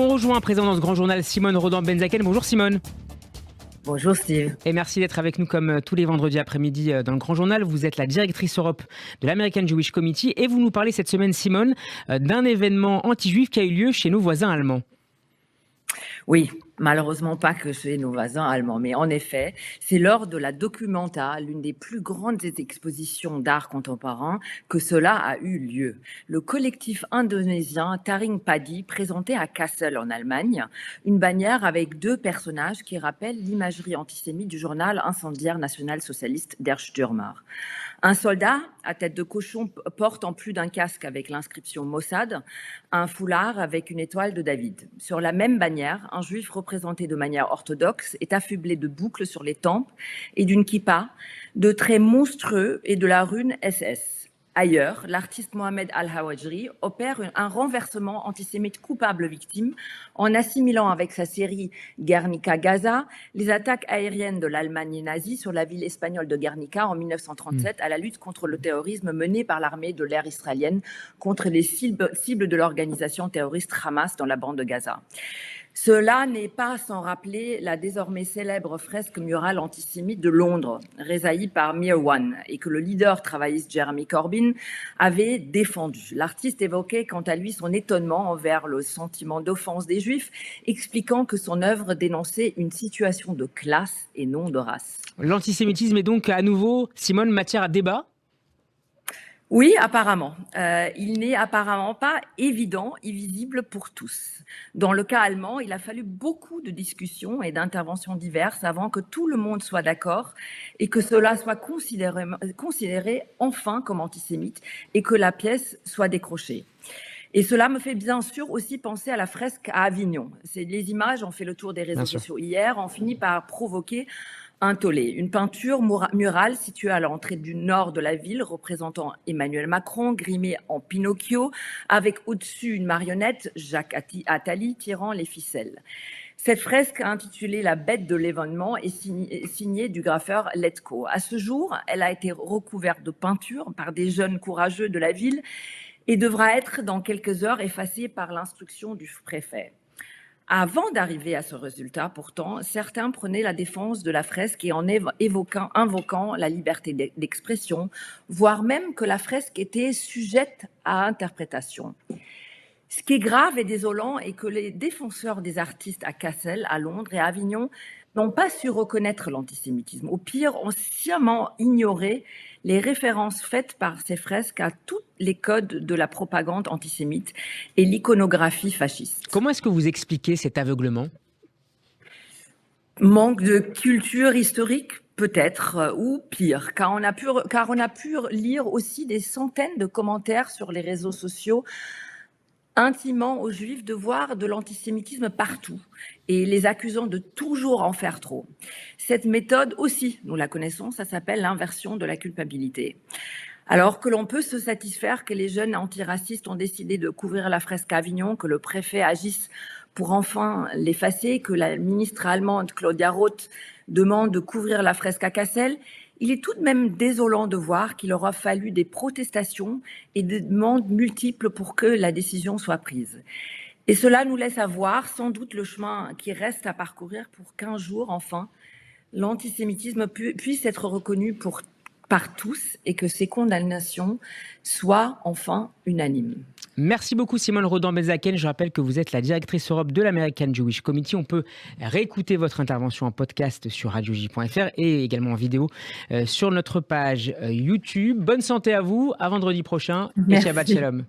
On rejoint à présent dans ce grand journal Simone Rodan-Benzaken. Bonjour Simone. Bonjour Steve. Et merci d'être avec nous comme tous les vendredis après-midi dans le grand journal. Vous êtes la directrice Europe de l'American Jewish Committee et vous nous parlez cette semaine, Simone, d'un événement anti-juif qui a eu lieu chez nos voisins allemands. Oui, malheureusement pas que chez nos voisins allemands, mais en effet, c'est lors de la Documenta, l'une des plus grandes expositions d'art contemporain, que cela a eu lieu. Le collectif indonésien Taring Padi présentait à Kassel en Allemagne une bannière avec deux personnages qui rappellent l'imagerie antisémite du journal incendiaire national-socialiste Der Stürmer. Un soldat à tête de cochon porte en plus d'un casque avec l'inscription Mossad, un foulard avec une étoile de David. Sur la même bannière, un juif représenté de manière orthodoxe est affublé de boucles sur les tempes et d'une kippa, de traits monstrueux et de la rune SS. Ailleurs, l'artiste Mohamed Al-Hawajri opère un renversement antisémite coupable-victime en assimilant avec sa série Guernica-Gaza les attaques aériennes de l'Allemagne nazie sur la ville espagnole de Guernica en 1937 à la lutte contre le terrorisme menée par l'armée de l'air israélienne contre les cibles de l'organisation terroriste Hamas dans la bande de Gaza. Cela n'est pas sans rappeler la désormais célèbre fresque murale antisémite de Londres, résaillie par Mirwan, et que le leader travailliste Jeremy Corbyn avait défendu. L'artiste évoquait quant à lui son étonnement envers le sentiment d'offense des Juifs, expliquant que son œuvre dénonçait une situation de classe et non de race. L'antisémitisme est donc à nouveau, Simone, matière à débat ? Oui, apparemment. Il n'est apparemment pas évident et visible pour tous. Dans le cas allemand, il a fallu beaucoup de discussions et d'interventions diverses avant que tout le monde soit d'accord et que cela soit considéré enfin comme antisémite et que la pièce soit décrochée. Et cela me fait bien sûr aussi penser à la fresque à Avignon. Les images ont fait le tour des réseaux sociaux hier, ont fini par provoquer un tollé. Une peinture murale située à l'entrée du nord de la ville représentant Emmanuel Macron grimé en Pinocchio avec au-dessus une marionnette, Jacques Attali, tirant les ficelles. Cette fresque intitulée La bête de l'événement est signée du graffeur Letko. À ce jour, elle a été recouverte de peinture par des jeunes courageux de la ville et devra être dans quelques heures effacée par l'instruction du préfet. Avant d'arriver à ce résultat, pourtant, certains prenaient la défense de la fresque et en invoquant la liberté d'expression, voire même que la fresque était sujette à interprétation. Ce qui est grave et désolant est que les défenseurs des artistes à Kassel, à Londres et à Avignon n'ont pas su reconnaître l'antisémitisme. Au pire, ont sciemment ignoré les références faites par ces fresques à tous les codes de la propagande antisémite et l'iconographie fasciste. Comment est-ce que vous expliquez cet aveuglement ? Manque de culture historique, peut-être, ou pire, car on a pu lire aussi des centaines de commentaires sur les réseaux sociaux intimant aux Juifs de voir de l'antisémitisme partout et les accusant de toujours en faire trop. Cette méthode aussi, nous la connaissons, ça s'appelle l'inversion de la culpabilité. Alors que l'on peut se satisfaire que les jeunes antiracistes ont décidé de couvrir la fresque à Avignon, que le préfet agisse pour enfin l'effacer, que la ministre allemande Claudia Roth demande de couvrir la fresque à Kassel, il est tout de même désolant de voir qu'il aura fallu des protestations et des demandes multiples pour que la décision soit prise. Et cela nous laisse voir sans doute le chemin qui reste à parcourir pour qu'un jour, enfin, l'antisémitisme puisse être reconnu par tous et que ces condamnations soient enfin unanimes. Merci beaucoup Simone Rodan-Benzaken. Je rappelle que vous êtes la directrice Europe de l'American Jewish Committee. On peut réécouter votre intervention en podcast sur radioj.fr et également en vidéo sur notre page YouTube. Bonne santé à vous, à vendredi prochain et Shabbat Shalom.